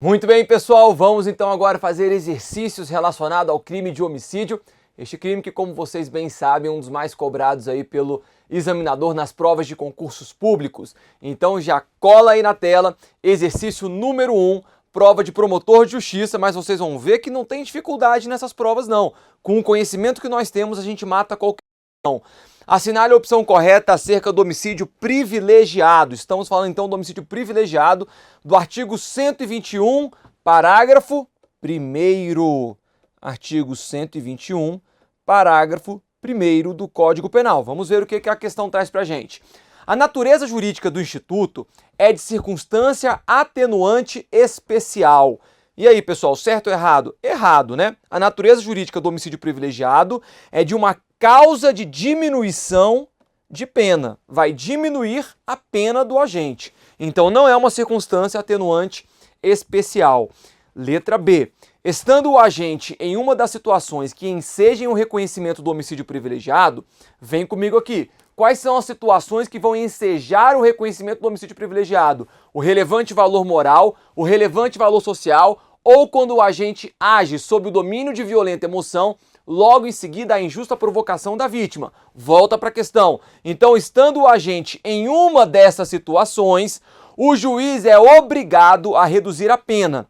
Muito bem, pessoal, vamos então agora fazer exercícios relacionados ao crime de homicídio. Este crime que, como vocês bem sabem, é um dos mais cobrados aí pelo examinador nas provas de concursos públicos. Então já cola aí na tela, exercício número 1, prova de promotor de justiça, mas vocês vão ver que não tem dificuldade nessas provas não. Com o conhecimento que nós temos, a gente mata qualquer um. Assinale a opção correta acerca do homicídio privilegiado. Estamos falando então do homicídio privilegiado do artigo 121, parágrafo 1º. Artigo 121, parágrafo 1º do Código Penal. Vamos ver o que a questão traz pra gente. A natureza jurídica do Instituto é de circunstância atenuante especial. E aí, pessoal, certo ou errado? Errado, né? A natureza jurídica do homicídio privilegiado é de uma causa de diminuição de pena. Vai diminuir a pena do agente. Então, não é uma circunstância atenuante especial. Letra B. Estando o agente em uma das situações que ensejem o reconhecimento do homicídio privilegiado, vem comigo aqui. Quais são as situações que vão ensejar o reconhecimento do homicídio privilegiado? O relevante valor moral, o relevante valor social, ou quando o agente age sob o domínio de violenta emoção, logo em seguida a injusta provocação da vítima. Volta para a questão. Então, estando o agente em uma dessas situações, o juiz é obrigado a reduzir a pena,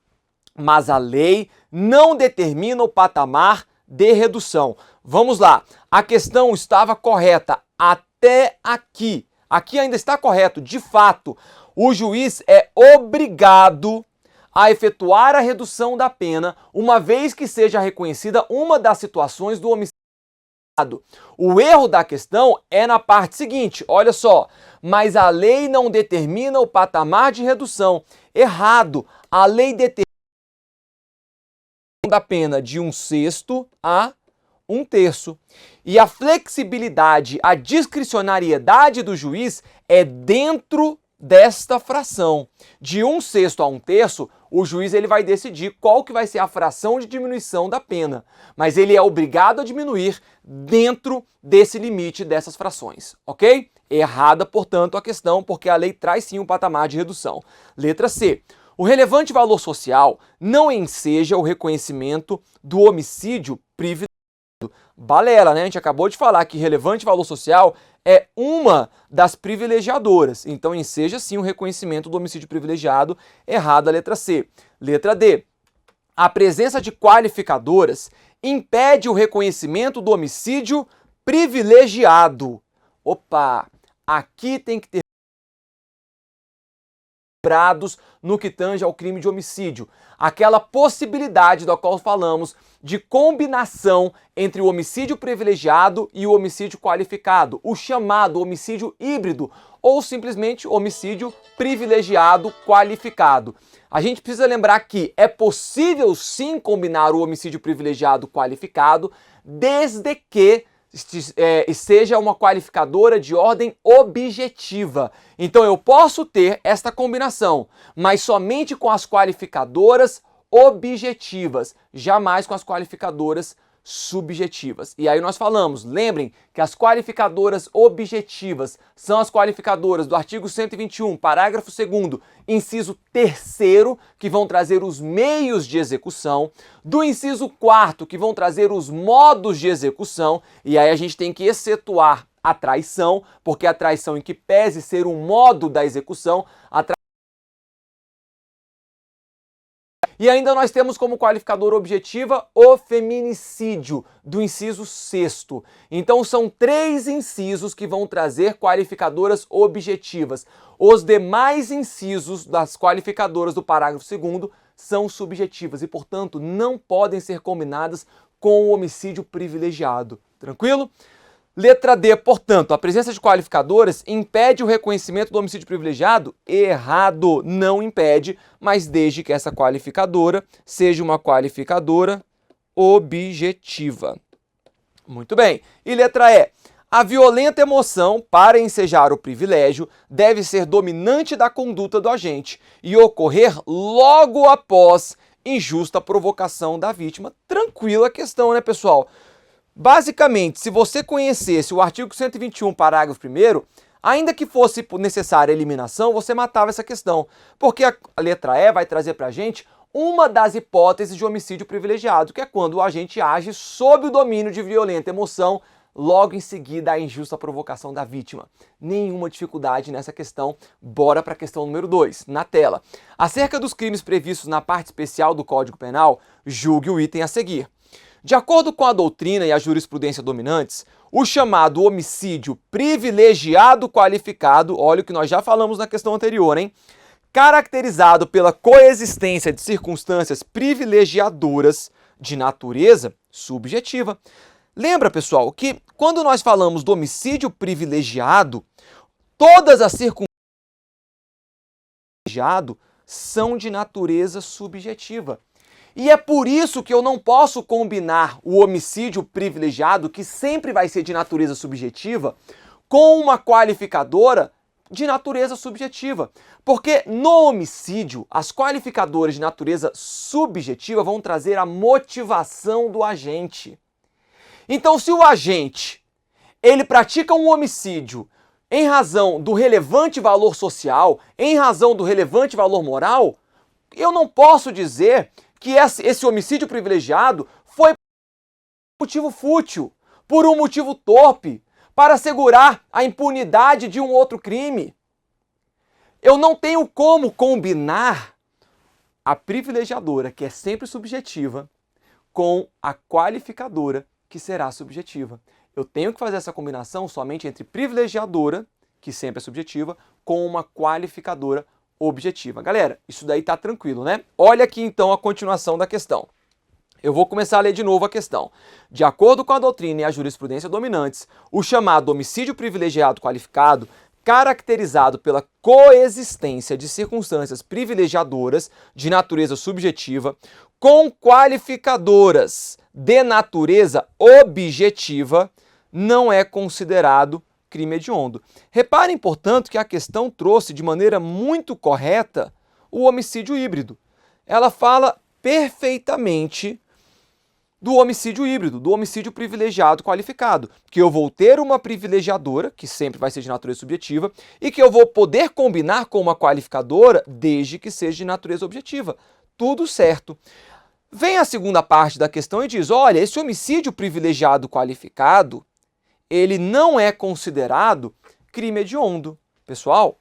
mas a lei não determina o patamar de redução. Vamos lá, a questão estava correta até aqui. Aqui ainda está correto, de fato. O juiz é obrigado a efetuar a redução da pena, uma vez que seja reconhecida uma das situações do homicídio. O erro da questão é na parte seguinte, olha só, mas a lei não determina o patamar de redução. Errado, a lei determina da pena de 1/6 a 1/3. E a flexibilidade, a discricionariedade do juiz é dentro desta fração. De 1/6 a 1/3, o juiz ele vai decidir qual que vai ser a fração de diminuição da pena. Mas ele é obrigado a diminuir dentro desse limite dessas frações, ok? Errada, portanto, a questão, porque a lei traz sim um patamar de redução. Letra C. O relevante valor social não enseja o reconhecimento do homicídio privilegiado. Balela, né? A gente acabou de falar que relevante valor social é uma das privilegiadoras. Então, enseja sim o reconhecimento do homicídio privilegiado. Errada a letra C. Letra D. A presença de qualificadoras impede o reconhecimento do homicídio privilegiado. Opa! Aqui tem que ter no que tange ao crime de homicídio. Aquela possibilidade da qual falamos de combinação entre o homicídio privilegiado e o homicídio qualificado, o chamado homicídio híbrido ou simplesmente homicídio privilegiado qualificado. A gente precisa lembrar que é possível sim combinar o homicídio privilegiado qualificado desde que seja uma qualificadora de ordem objetiva. Então eu posso ter esta combinação, mas somente com as qualificadoras objetivas, jamais com as qualificadoras subjetivas. E aí nós falamos, lembrem que as qualificadoras objetivas são as qualificadoras do artigo 121, parágrafo 2º, inciso 3º, que vão trazer os meios de execução, do inciso 4º, que vão trazer os modos de execução, e aí a gente tem que excetuar a traição, porque a traição, em que pese ser um modo da execução, e ainda nós temos como qualificadora objetiva o feminicídio, do inciso 6º. Então são 3 incisos que vão trazer qualificadoras objetivas. Os demais incisos das qualificadoras do parágrafo 2º são subjetivas e, portanto, não podem ser combinadas com o homicídio privilegiado. Tranquilo? Letra D, portanto, a presença de qualificadoras impede o reconhecimento do homicídio privilegiado? Errado, não impede, mas desde que essa qualificadora seja uma qualificadora objetiva. Muito bem. E letra E, a violenta emoção para ensejar o privilégio deve ser dominante da conduta do agente e ocorrer logo após injusta provocação da vítima. Tranquila a questão, né, pessoal? Basicamente, se você conhecesse o artigo 121, parágrafo 1º, ainda que fosse necessária a eliminação, você matava essa questão. Porque a letra E vai trazer para a gente uma das hipóteses de homicídio privilegiado, que é quando o agente age sob o domínio de violenta emoção, logo em seguida a injusta provocação da vítima. Nenhuma dificuldade nessa questão. Bora para a questão número 2, na tela. Acerca dos crimes previstos na parte especial do Código Penal, julgue o item a seguir. De acordo com a doutrina e a jurisprudência dominantes, o chamado homicídio privilegiado qualificado, olha o que nós já falamos na questão anterior, hein? Caracterizado pela coexistência de circunstâncias privilegiadoras de natureza subjetiva. Lembra, pessoal, que quando nós falamos do homicídio privilegiado, todas as circunstâncias privilegiado são de natureza subjetiva. E é por isso que eu não posso combinar o homicídio privilegiado, que sempre vai ser de natureza subjetiva, com uma qualificadora de natureza subjetiva. Porque no homicídio, as qualificadoras de natureza subjetiva vão trazer a motivação do agente. Então, se o agente ele pratica um homicídio em razão do relevante valor social, em razão do relevante valor moral, eu não posso dizer que esse homicídio privilegiado foi por um motivo fútil, por um motivo torpe, para assegurar a impunidade de um outro crime. Eu não tenho como combinar a privilegiadora, que é sempre subjetiva, com a qualificadora, que será subjetiva. Eu tenho que fazer essa combinação somente entre privilegiadora, que sempre é subjetiva, com uma qualificadora objetiva. Galera, isso daí tá tranquilo, né? Olha aqui então a continuação da questão. Eu vou começar a ler de novo a questão. De acordo com a doutrina e a jurisprudência dominantes, o chamado homicídio privilegiado qualificado, caracterizado pela coexistência de circunstâncias privilegiadoras de natureza subjetiva com qualificadoras de natureza objetiva, não é considerado crime hediondo. Reparem, portanto, que a questão trouxe de maneira muito correta o homicídio híbrido. Ela fala perfeitamente do homicídio híbrido, do homicídio privilegiado qualificado, que eu vou ter uma privilegiadora, que sempre vai ser de natureza subjetiva, e que eu vou poder combinar com uma qualificadora, desde que seja de natureza objetiva. Tudo certo. Vem a segunda parte da questão e diz, olha, esse homicídio privilegiado qualificado, ele não é considerado crime hediondo. Pessoal,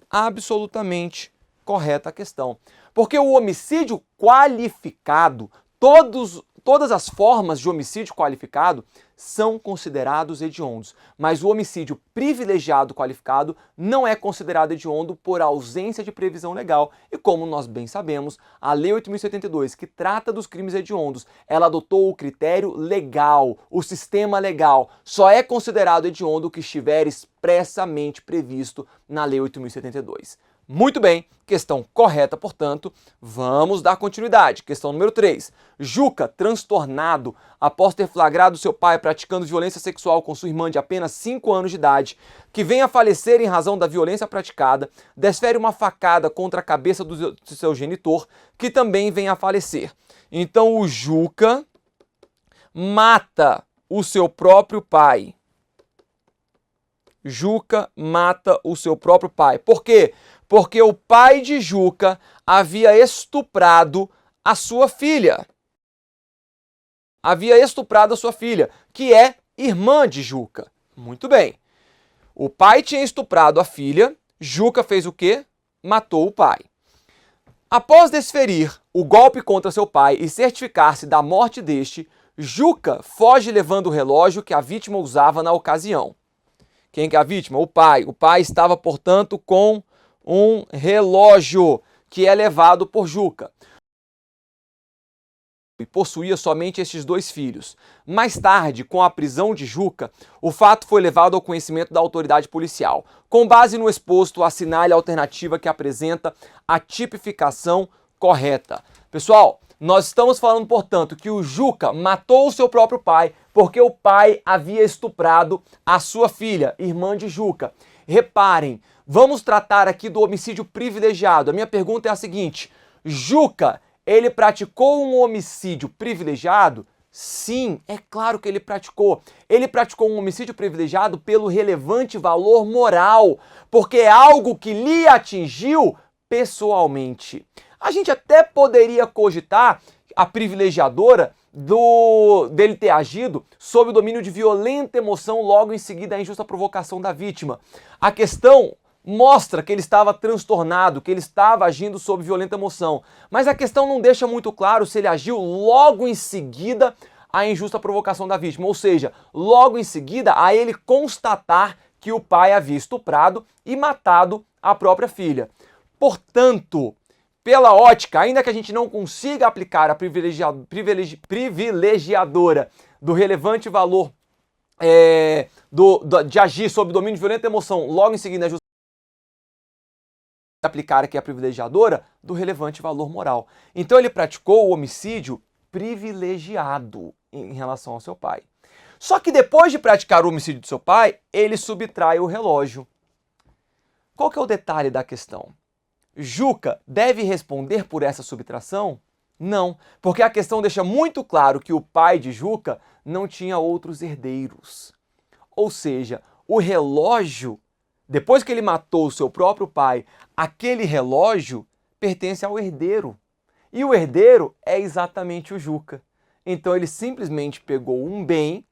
absolutamente correta a questão. Porque o homicídio qualificado, todas as formas de homicídio qualificado são considerados hediondos, mas o homicídio privilegiado qualificado não é considerado hediondo por ausência de previsão legal. E como nós bem sabemos, a Lei 8.072, que trata dos crimes hediondos, ela adotou o critério legal, o sistema legal. Só é considerado hediondo o que estiver expressamente previsto na Lei 8.072. Muito bem, questão correta, portanto, vamos dar continuidade. Questão número 3. Juca, transtornado após ter flagrado seu pai praticando violência sexual com sua irmã de apenas 5 anos de idade, que vem a falecer em razão da violência praticada, desfere uma facada contra a cabeça do seu genitor, que também vem a falecer. Então o Juca mata o seu próprio pai. Juca mata o seu próprio pai. Por quê? Porque o pai de Juca havia estuprado a sua filha. Havia estuprado a sua filha, que é irmã de Juca. Muito bem. O pai tinha estuprado a filha, Juca fez o quê? Matou o pai. Após desferir o golpe contra seu pai e certificar-se da morte deste, Juca foge levando o relógio que a vítima usava na ocasião. Quem que é a vítima? O pai. O pai estava, portanto, com um relógio que é levado por Juca. E possuía somente estes 2 filhos. Mais tarde, com a prisão de Juca, o fato foi levado ao conhecimento da autoridade policial. Com base no exposto, assinale a alternativa que apresenta a tipificação correta. Pessoal, nós estamos falando, portanto, que o Juca matou o seu próprio pai porque o pai havia estuprado a sua filha, irmã de Juca. Reparem, vamos tratar aqui do homicídio privilegiado. A minha pergunta é a seguinte: Juca, ele praticou um homicídio privilegiado? Sim, é claro que ele praticou. Ele praticou um homicídio privilegiado pelo relevante valor moral, porque é algo que lhe atingiu pessoalmente. A gente até poderia cogitar a privilegiadora dele ter agido sob o domínio de violenta emoção logo em seguida à injusta provocação da vítima. A questão mostra que ele estava transtornado, que ele estava agindo sob violenta emoção, mas a questão não deixa muito claro se ele agiu logo em seguida à injusta provocação da vítima, ou seja, logo em seguida a ele constatar que o pai havia estuprado e matado a própria filha. Portanto, pela ótica, ainda que a gente não consiga aplicar a privilegiadora do relevante valor de agir sob domínio de violenta emoção logo em seguida à justiça, aplicar aqui a privilegiadora do relevante valor moral. Então ele praticou o homicídio privilegiado em relação ao seu pai. Só que depois de praticar o homicídio do seu pai, ele subtrai o relógio. Qual que é o detalhe da questão? Juca deve responder por essa subtração? Não, porque a questão deixa muito claro que o pai de Juca não tinha outros herdeiros. Ou seja, o relógio, depois que ele matou o seu próprio pai, aquele relógio pertence ao herdeiro. E o herdeiro é exatamente o Juca. Então ele simplesmente pegou um bem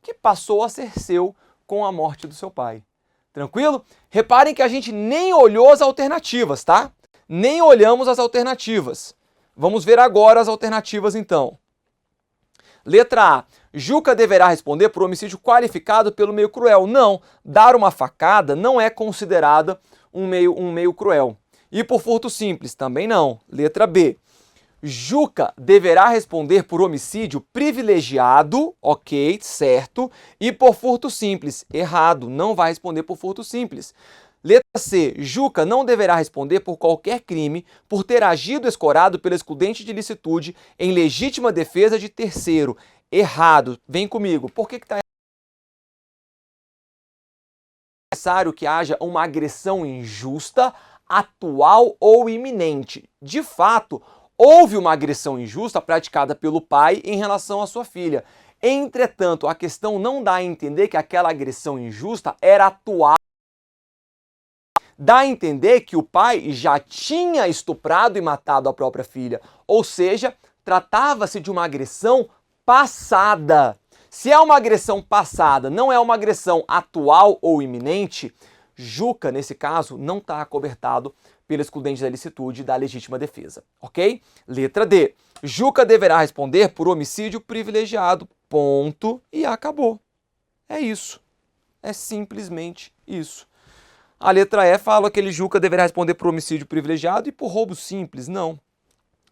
que passou a ser seu com a morte do seu pai. Tranquilo? Reparem que a gente nem olhou as alternativas, tá? Nem olhamos as alternativas. Vamos ver agora as alternativas, então. Letra A. Juca deverá responder por homicídio qualificado pelo meio cruel. Não, dar uma facada não é considerada um meio cruel. E por furto simples? Também não. Letra B. Juca deverá responder por homicídio privilegiado, ok, certo, e por furto simples, errado, não vai responder por furto simples. Letra C. Juca não deverá responder por qualquer crime por ter agido escorado pela excludente de licitude em legítima defesa de terceiro. Errado. Vem comigo. Por que está errado? É necessário que haja uma agressão injusta, atual ou iminente. De fato, houve uma agressão injusta praticada pelo pai em relação à sua filha. Entretanto, a questão não dá a entender que aquela agressão injusta era atual. Dá a entender que o pai já tinha estuprado e matado a própria filha. Ou seja, tratava-se de uma agressão passada. Se é uma agressão passada, não é uma agressão atual ou iminente, Juca, nesse caso, não está acobertado pela excludente da licitude da legítima defesa, ok? Letra D. Juca deverá responder por homicídio privilegiado. Ponto. E acabou. É isso. É simplesmente isso. A letra E fala que ele, Juca, deverá responder por homicídio privilegiado e por roubo simples. Não.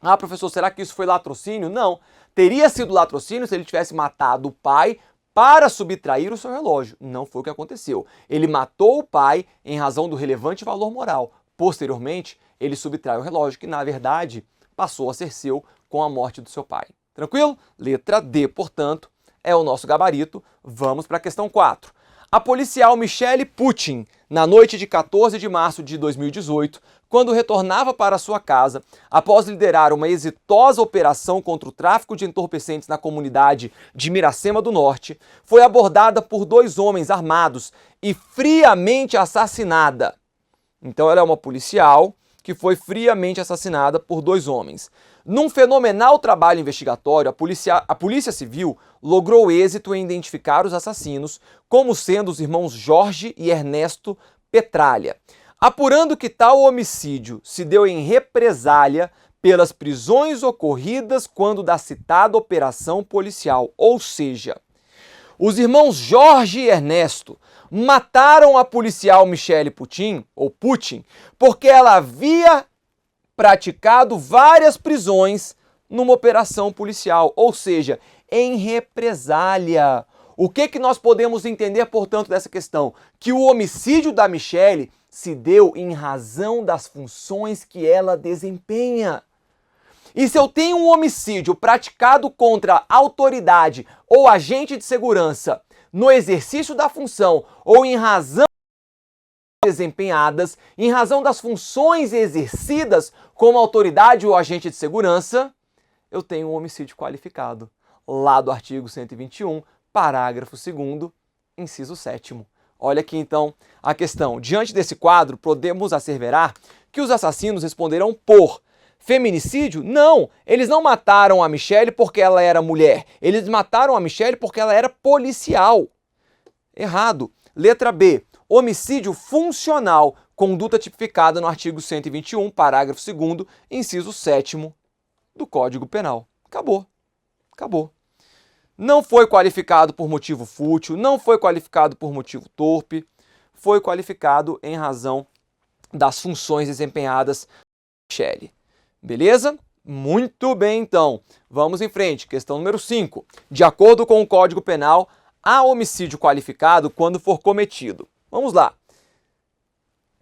Ah, professor, será que isso foi latrocínio? Não. Teria sido latrocínio se ele tivesse matado o pai para subtrair o seu relógio. Não foi o que aconteceu. Ele matou o pai em razão do relevante valor moral. Posteriormente, ele subtrai o relógio, que na verdade passou a ser seu com a morte do seu pai. Tranquilo? Letra D, portanto, é o nosso gabarito. Vamos para a questão 4. A policial Michele Putin, na noite de 14 de março de 2018, quando retornava para sua casa, após liderar uma exitosa operação contra o tráfico de entorpecentes na comunidade de Miracema do Norte, foi abordada por 2 homens armados e friamente assassinada. Então ela é uma policial que foi friamente assassinada por 2 homens. Num fenomenal trabalho investigatório, a Polícia Civil logrou êxito em identificar os assassinos como sendo os irmãos Jorge e Ernesto Petralha, apurando que tal homicídio se deu em represália pelas prisões ocorridas quando da citada operação policial, ou seja, os irmãos Jorge e Ernesto mataram a policial Michele Putin, porque ela havia praticado várias prisões numa operação policial, ou seja, em represália. O que nós podemos entender, portanto, dessa questão? Que o homicídio da Michele se deu em razão das funções que ela desempenha. E se eu tenho um homicídio praticado contra autoridade ou agente de segurança no exercício da função ou em razão desempenhadas, em razão das funções exercidas como autoridade ou agente de segurança, eu tenho um homicídio qualificado. Lá do artigo 121, parágrafo 2º, inciso 7º. Olha aqui então a questão. Diante desse quadro, podemos asseverar que os assassinos responderão por Feminicídio? Não, eles não mataram a Michelle porque ela era mulher, eles mataram a Michelle porque ela era policial. Errado. Letra B, homicídio funcional, conduta tipificada no artigo 121, parágrafo 2º, inciso 7º do Código Penal. Acabou. Acabou. Não foi qualificado por motivo fútil, não foi qualificado por motivo torpe, foi qualificado em razão das funções desempenhadas por Michelle. Beleza? Muito bem, então. Vamos em frente. Questão número 5. De acordo com o Código Penal, há homicídio qualificado quando for cometido. Vamos lá.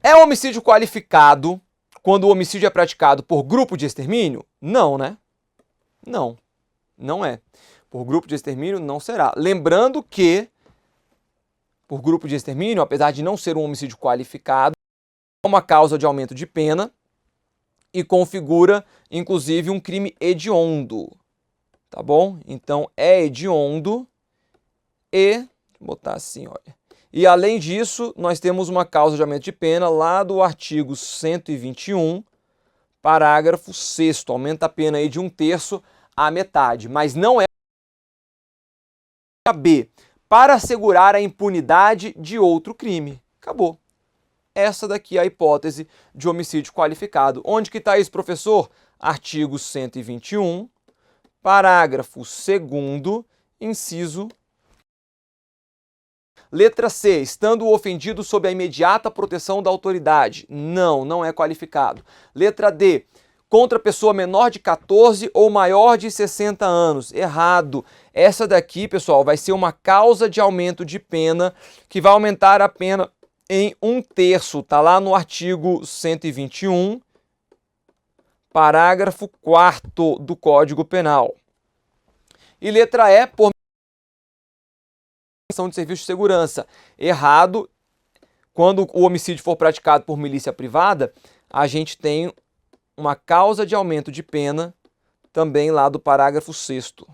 É homicídio qualificado quando o homicídio é praticado por grupo de extermínio? Não, né? Não. Não é. Por grupo de extermínio não será. Lembrando que, por grupo de extermínio, apesar de não ser um homicídio qualificado, é uma causa de aumento de pena e configura, inclusive, um crime hediondo. Tá bom? Então, é hediondo e... Vou botar assim, olha. E, além disso, nós temos uma causa de aumento de pena lá do artigo 121, parágrafo 6º. Aumenta a pena aí de 1/3 à metade. Mas não é B, para assegurar a impunidade de outro crime. Acabou. Essa daqui é a hipótese de homicídio qualificado. Onde que está isso, professor? Artigo 121, parágrafo 2º, inciso. Letra C, estando o ofendido sob a imediata proteção da autoridade. Não, não é qualificado. Letra D, contra pessoa menor de 14 ou maior de 60 anos. Errado. Essa daqui, pessoal, vai ser uma causa de aumento de pena, que vai aumentar a pena em 1/3. Está lá no artigo 121, parágrafo 4º do Código Penal. E letra E, por de serviço de segurança. Errado. Quando o homicídio for praticado por milícia privada, a gente tem uma causa de aumento de pena, também lá do parágrafo 6º.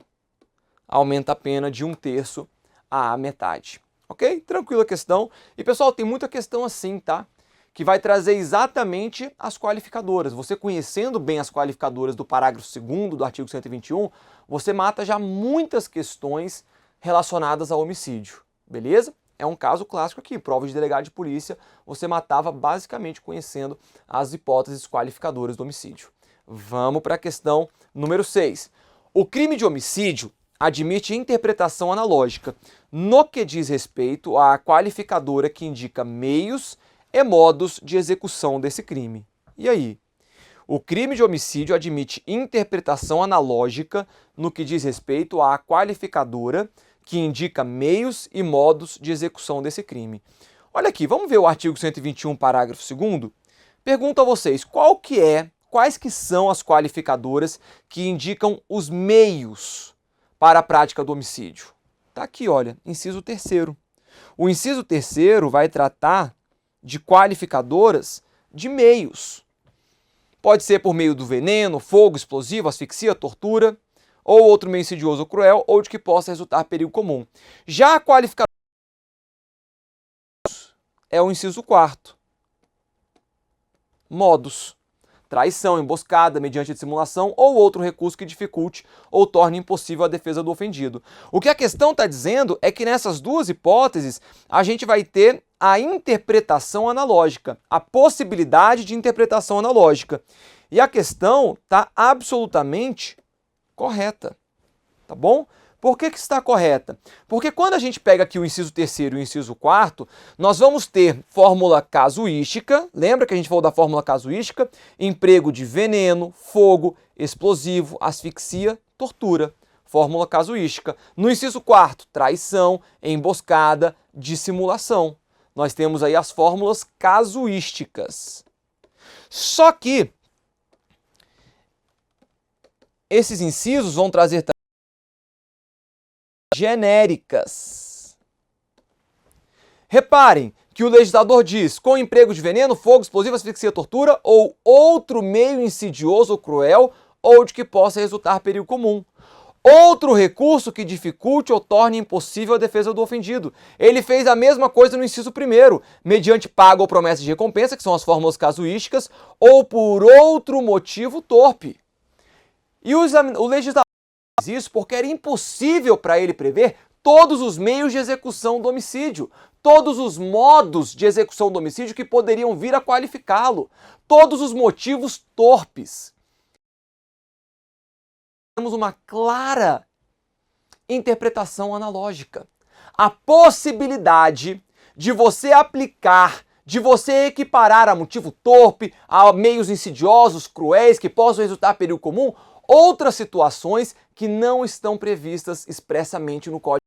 Aumenta a pena de 1/3 à metade. Ok? Tranquila a questão. E, pessoal, tem muita questão assim, tá? Que vai trazer exatamente as qualificadoras. Você conhecendo bem as qualificadoras do parágrafo 2º do artigo 121, você mata já muitas questões relacionadas ao homicídio. Beleza? É um caso clássico aqui, prova de delegado de polícia, você matava basicamente conhecendo as hipóteses qualificadoras do homicídio. Vamos para a questão número 6. O crime de homicídio admite interpretação analógica no que diz respeito à qualificadora que indica meios e modos de execução desse crime. E aí? O crime de homicídio admite interpretação analógica no que diz respeito à qualificadora que indica meios e modos de execução desse crime. Olha aqui, vamos ver o artigo 121, parágrafo 2º? Pergunto a vocês, quais que são as qualificadoras que indicam os meios para a prática do homicídio? Tá aqui, olha, inciso 3º. O inciso 3º vai tratar de qualificadoras de meios. Pode ser por meio do veneno, fogo, explosivo, asfixia, tortura, ou outro meio insidioso ou cruel, ou de que possa resultar perigo comum. Já a qualificadora é o inciso 4º. Modos. Traição, emboscada, mediante dissimulação ou outro recurso que dificulte ou torne impossível a defesa do ofendido. O que a questão está dizendo é que nessas duas hipóteses a gente vai ter a interpretação analógica, a possibilidade de interpretação analógica. E a questão está absolutamente correta, tá bom? Por que está correta? Porque quando a gente pega aqui o inciso 3º e o inciso 4º, nós vamos ter fórmula casuística, lembra que a gente falou da fórmula casuística? Emprego de veneno, fogo, explosivo, asfixia, tortura. Fórmula casuística. No inciso 4º, traição, emboscada, dissimulação. Nós temos aí as fórmulas casuísticas. Só que esses incisos vão trazer genéricas. Reparem que o legislador diz com emprego de veneno, fogo, explosivo, asfixia, tortura ou outro meio insidioso ou cruel ou de que possa resultar perigo comum. outro recurso que dificulte ou torne impossível a defesa do ofendido. Ele fez a mesma coisa no inciso 1º, mediante pago ou promessa de recompensa, que são as fórmulas casuísticas, ou por outro motivo torpe. E o legislador fez isso porque era impossível para ele prever todos os meios de execução do homicídio, todos os modos de execução do homicídio que poderiam vir a qualificá-lo, todos os motivos torpes. Temos uma clara interpretação analógica. A possibilidade de você aplicar, de você equiparar a motivo torpe, a meios insidiosos, cruéis, que possam resultar perigo comum, outras situações que não estão previstas expressamente no Código.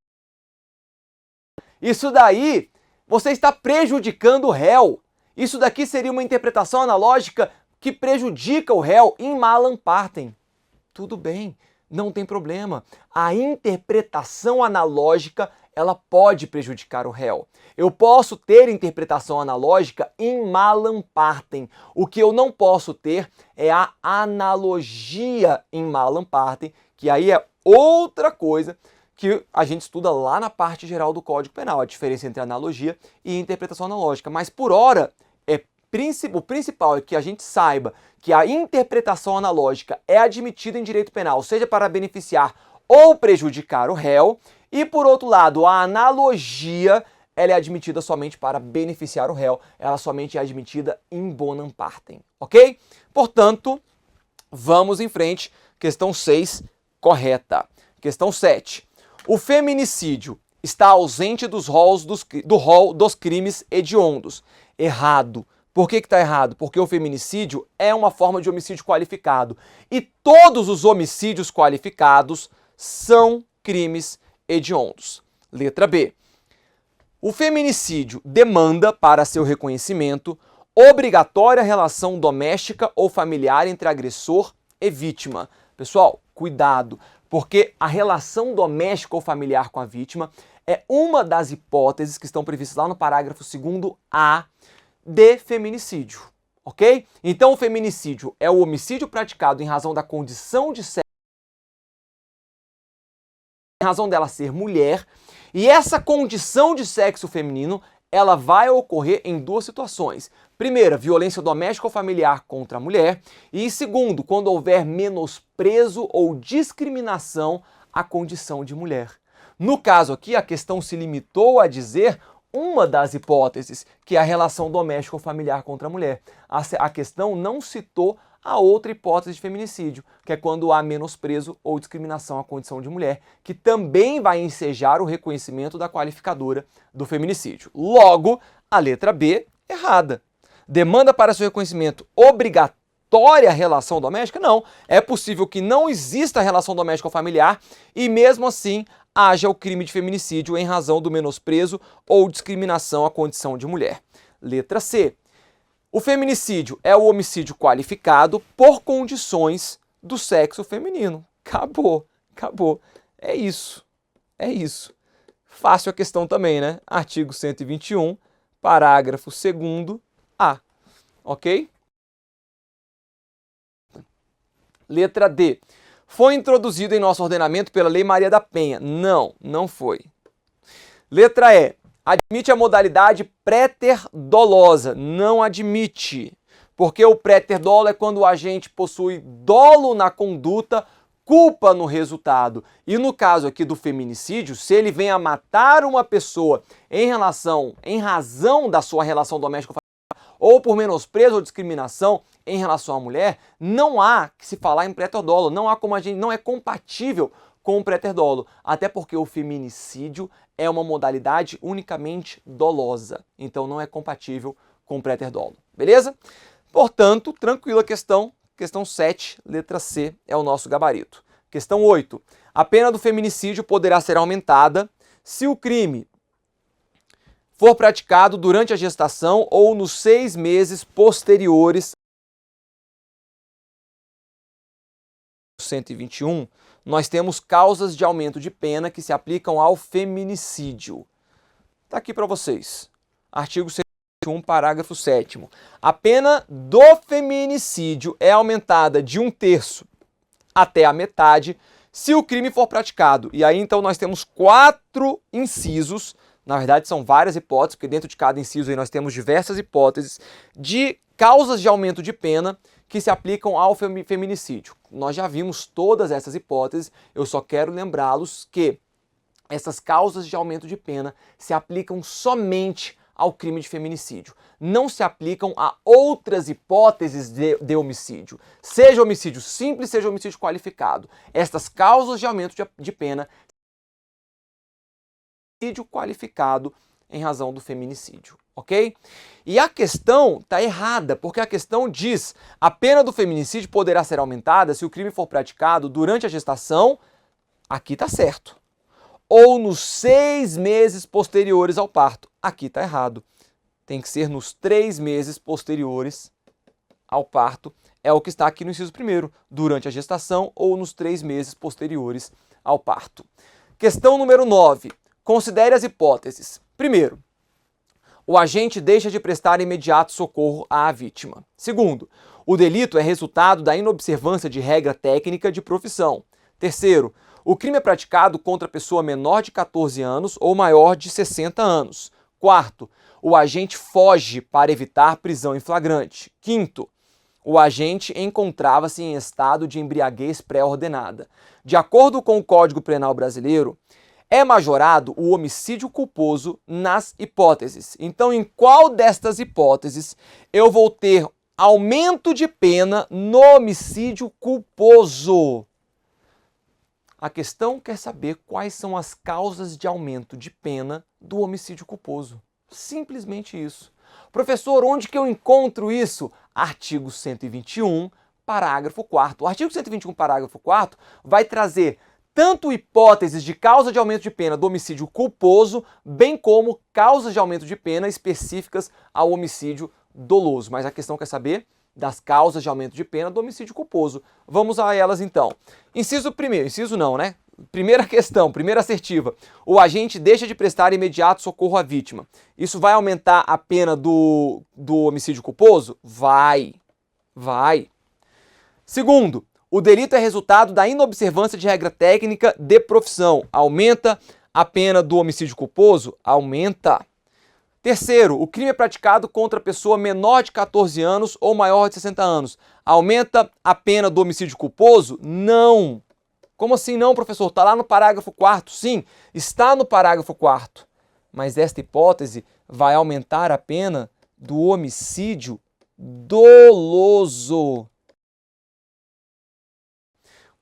Isso daí, você está prejudicando o réu. Isso daqui seria uma interpretação analógica que prejudica o réu in malam partem. Tudo bem, não tem problema. A interpretação analógica, ela pode prejudicar o réu. Eu posso ter interpretação analógica in malam partem. O que eu não posso ter é a analogia in malam partem, que aí é outra coisa que a gente estuda lá na parte geral do Código Penal, a diferença entre analogia e interpretação analógica. Mas por hora, o principal é que a gente saiba que a interpretação analógica é admitida em direito penal, seja para beneficiar ou prejudicar o réu, e por outro lado, a analogia ela é admitida somente para beneficiar o réu, ela somente é admitida in bonam partem, ok? Portanto, vamos em frente, questão 6, correta. Questão 7. O feminicídio está ausente do rol dos crimes hediondos. Errado. Por que está errado? Porque o feminicídio é uma forma de homicídio qualificado. E todos os homicídios qualificados são crimes hediondos. Letra B. O feminicídio demanda, para seu reconhecimento, obrigatória relação doméstica ou familiar entre agressor e vítima. Pessoal, cuidado, porque a relação doméstica ou familiar com a vítima é uma das hipóteses que estão previstas lá no parágrafo 2º-A de feminicídio, ok? Então o feminicídio é o homicídio praticado em razão da condição de sexo, em razão dela ser mulher, e essa condição de sexo feminino, ela vai ocorrer em duas situações. Primeira, violência doméstica ou familiar contra a mulher, e segundo, quando houver menosprezo ou discriminação à condição de mulher. No caso aqui, a questão se limitou a dizer uma das hipóteses, que é a relação doméstica ou familiar contra a mulher. A questão não citou a outra hipótese de feminicídio, que é quando há menosprezo ou discriminação à condição de mulher, que também vai ensejar o reconhecimento da qualificadora do feminicídio. Logo, a letra B, errada. Demanda para seu reconhecimento obrigatória relação doméstica? Não. É possível que não exista relação doméstica ou familiar e, mesmo assim, haja o crime de feminicídio em razão do menosprezo ou discriminação à condição de mulher. Letra C. O feminicídio é o homicídio qualificado por condições do sexo feminino. Acabou, acabou. É isso, é isso. Fácil a questão também, né? Artigo 121, parágrafo 2º-A. Ok? Letra D. Foi introduzido em nosso ordenamento pela Lei Maria da Penha? Não, não foi. Letra E. Admite a modalidade préter-dolosa? Não admite. Porque o préter-dolo é quando o agente possui dolo na conduta, culpa no resultado. E no caso aqui do feminicídio, se ele vem a matar uma pessoa em razão da sua relação doméstica ou por menosprezo ou discriminação em relação à mulher, não há que se falar em préter-dolo, não é compatível com o préter-dolo, até porque o feminicídio é uma modalidade unicamente dolosa, então não é compatível com o préter-dolo, beleza? Portanto, tranquila a questão 7, letra C é o nosso gabarito. Questão 8, a pena do feminicídio poderá ser aumentada se o crime for praticado durante a gestação ou nos 6 meses posteriores. 121, nós temos causas de aumento de pena que se aplicam ao feminicídio. Está aqui para vocês. Artigo 121, parágrafo 7º. A pena do feminicídio é aumentada de 1/3 até a metade se o crime for praticado. E aí então nós temos 4 incisos, na verdade são várias hipóteses, porque dentro de cada inciso aí nós temos diversas hipóteses de causas de aumento de pena que se aplicam ao feminicídio. Nós já vimos todas essas hipóteses, eu só quero lembrá-los que essas causas de aumento de pena se aplicam somente ao crime de feminicídio. Não se aplicam a outras hipóteses de homicídio. Seja homicídio simples, seja homicídio qualificado. Estas causas de aumento de pena homicídio qualificado em razão do feminicídio, ok? E a questão está errada, porque a questão diz: a pena do feminicídio poderá ser aumentada se o crime for praticado durante a gestação, aqui está certo, ou nos 6 meses posteriores ao parto, aqui está errado. Tem que ser nos 3 meses posteriores ao parto, é o que está aqui no inciso 1º, durante a gestação ou nos 3 meses posteriores ao parto. Questão número 9. Considere as hipóteses. Primeiro, o agente deixa de prestar imediato socorro à vítima. Segundo, o delito é resultado da inobservância de regra técnica de profissão. Terceiro, o crime é praticado contra pessoa menor de 14 anos ou maior de 60 anos. Quarto, o agente foge para evitar prisão em flagrante. Quinto, o agente encontrava-se em estado de embriaguez pré-ordenada. De acordo com o Código Penal brasileiro, é majorado o homicídio culposo nas hipóteses. Então, em qual destas hipóteses eu vou ter aumento de pena no homicídio culposo? A questão quer saber quais são as causas de aumento de pena do homicídio culposo. Simplesmente isso. Professor, onde que eu encontro isso? Artigo 121, parágrafo 4º. O artigo 121, parágrafo 4º, vai trazer tanto hipóteses de causa de aumento de pena do homicídio culposo, bem como causas de aumento de pena específicas ao homicídio doloso. Mas a questão quer saber das causas de aumento de pena do homicídio culposo. Vamos a elas então. Inciso primeiro, inciso não, né? Primeira questão, primeira assertiva. O agente deixa de prestar imediato socorro à vítima. Isso vai aumentar a pena do homicídio culposo? Vai. Segundo, o delito é resultado da inobservância de regra técnica de profissão. Aumenta a pena do homicídio culposo? Aumenta. Terceiro, o crime é praticado contra pessoa menor de 14 anos ou maior de 60 anos. Aumenta a pena do homicídio culposo? Não. Como assim não, professor? Está lá no parágrafo 4º. Sim, está no parágrafo 4º. Mas esta hipótese vai aumentar a pena do homicídio doloso.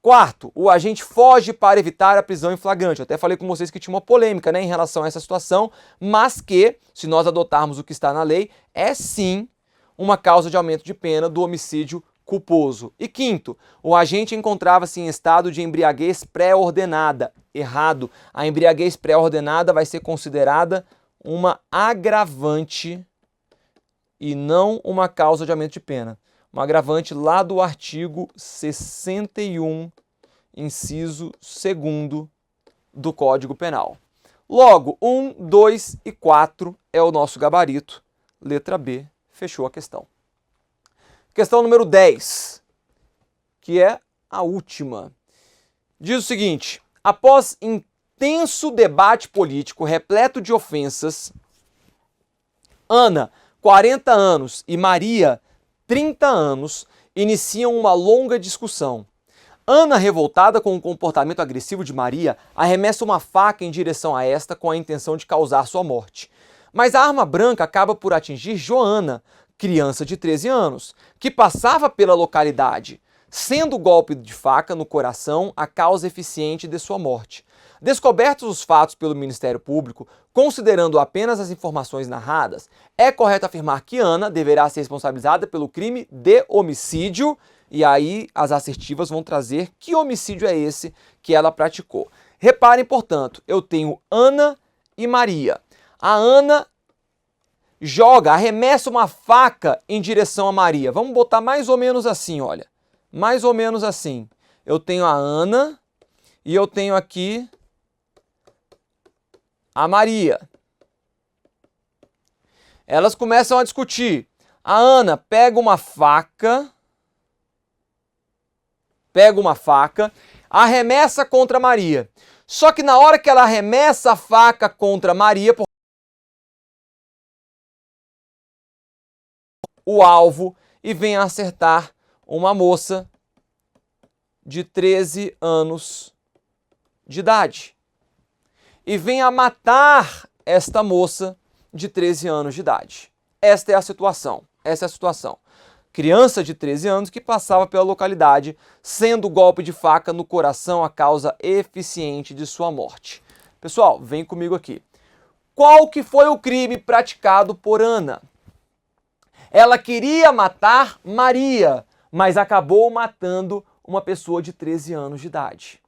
Quarto, o agente foge para evitar a prisão em flagrante. Eu até falei com vocês que tinha uma polêmica, né, em relação a essa situação, mas que, se nós adotarmos o que está na lei, é sim uma causa de aumento de pena do homicídio culposo. E quinto, o agente encontrava-se em estado de embriaguez pré-ordenada. Errado. A embriaguez pré-ordenada vai ser considerada uma agravante e não uma causa de aumento de pena. Um agravante lá do artigo 61, inciso 2º do Código Penal. Logo, 1, 2 e 4 é o nosso gabarito. Letra B, fechou a questão. Questão número 10, que é a última. Diz o seguinte: após intenso debate político repleto de ofensas, Ana, 40 anos, e Maria, 30 anos, iniciam uma longa discussão. Ana, revoltada com o comportamento agressivo de Maria, arremessa uma faca em direção a esta com a intenção de causar sua morte. Mas a arma branca acaba por atingir Joana, criança de 13 anos, que passava pela localidade, sendo o golpe de faca no coração a causa eficiente de sua morte. Descobertos os fatos pelo Ministério Público, considerando apenas as informações narradas, é correto afirmar que Ana deverá ser responsabilizada pelo crime de homicídio, e aí as assertivas vão trazer que homicídio é esse que ela praticou. Reparem, portanto, eu tenho Ana e Maria. A Ana arremessa uma faca em direção a Maria. Vamos botar mais ou menos assim, olha. Mais ou menos assim. Eu tenho a Ana e eu tenho aqui a Maria. Elas começam a discutir. A Ana pega uma faca, arremessa contra Maria. Só que na hora que ela arremessa a faca contra Maria, o alvo e vem a acertar uma moça de 13 anos de idade. E vem a matar esta moça de 13 anos de idade. Esta é a situação. Essa é a situação. Criança de 13 anos que passava pela localidade, sendo o golpe de faca no coração a causa eficiente de sua morte. Pessoal, vem comigo aqui. Qual que foi o crime praticado por Ana? Ela queria matar Maria, mas acabou matando uma pessoa de 13 anos de idade.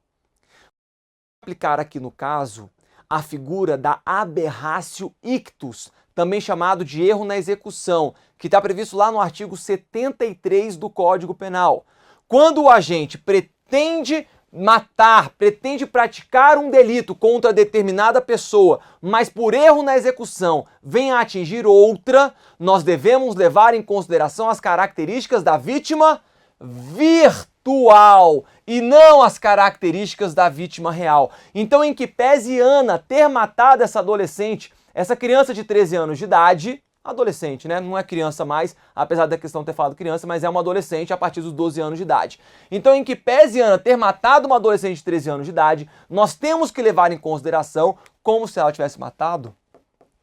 Vou aplicar aqui no caso a figura da aberratio ictus, também chamado de erro na execução, que está previsto lá no artigo 73 do Código Penal. Quando o agente pretende matar, pretende praticar um delito contra determinada pessoa, mas por erro na execução vem a atingir outra, nós devemos levar em consideração as características da vítima virtual e não as características da vítima real. Então, em que pese Ana ter matado essa adolescente, essa criança de 13 anos de idade, adolescente, né? Não é criança mais, apesar da questão ter falado criança, mas é uma adolescente a partir dos 12 anos de idade. Então, em que pese Ana ter matado uma adolescente de 13 anos de idade, nós temos que levar em consideração como se ela tivesse matado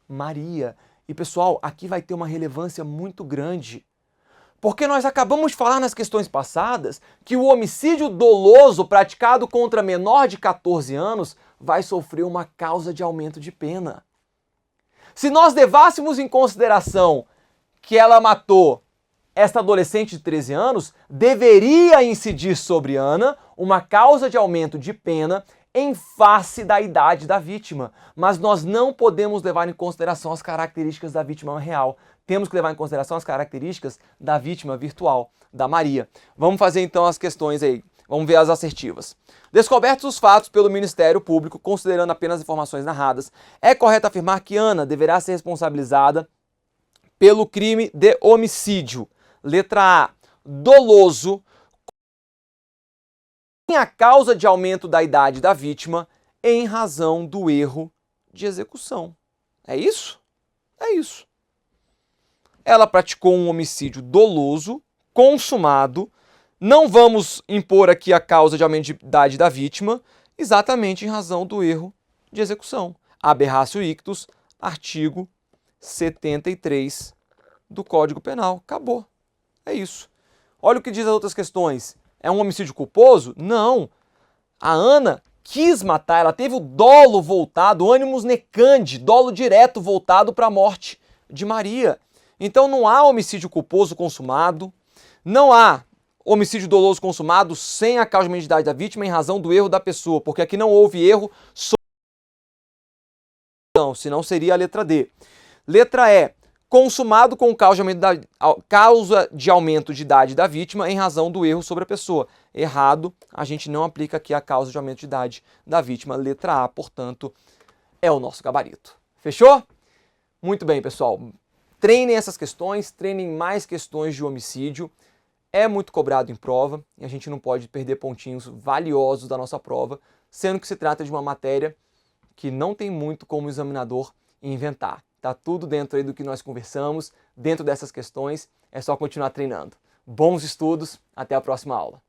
Maria. E, pessoal, aqui vai ter uma relevância muito grande. Porque nós acabamos de falar nas questões passadas que o homicídio doloso praticado contra menor de 14 anos vai sofrer uma causa de aumento de pena. Se nós levássemos em consideração que ela matou esta adolescente de 13 anos, deveria incidir sobre Ana uma causa de aumento de pena em face da idade da vítima. Mas nós não podemos levar em consideração as características da vítima real. Temos que levar em consideração as características da vítima virtual, da Maria. Vamos fazer então as questões aí. Vamos ver as assertivas. Descobertos os fatos pelo Ministério Público, considerando apenas informações narradas, é correto afirmar que Ana deverá ser responsabilizada pelo crime de homicídio. Letra A. Doloso, com a causa de aumento da idade da vítima em razão do erro de execução. É isso? É isso. Ela praticou um homicídio doloso, consumado. Não vamos impor aqui a causa de aumento de idade da vítima, exatamente em razão do erro de execução. Aberratio ictus, artigo 73 do Código Penal. Acabou. É isso. Olha o que diz as outras questões. É um homicídio culposo? Não. A Ana quis matar, ela teve o dolo voltado, o animus necandi, dolo direto voltado para a morte de Maria. Então não há homicídio culposo consumado, não há homicídio doloso consumado sem a causa de identidade da vítima em razão do erro da pessoa, porque aqui não houve erro, senão seria a letra D. Letra E, consumado com causa de aumento de idade da vítima em razão do erro sobre a pessoa. Errado, a gente não aplica aqui a causa de aumento de idade da vítima. Letra A, portanto, é o nosso gabarito. Fechou? Muito bem, pessoal. Treinem essas questões, treinem mais questões de homicídio. É muito cobrado em prova e a gente não pode perder pontinhos valiosos da nossa prova, sendo que se trata de uma matéria que não tem muito como o examinador inventar. Tá tudo dentro aí do que nós conversamos, dentro dessas questões, é só continuar treinando. Bons estudos, até a próxima aula.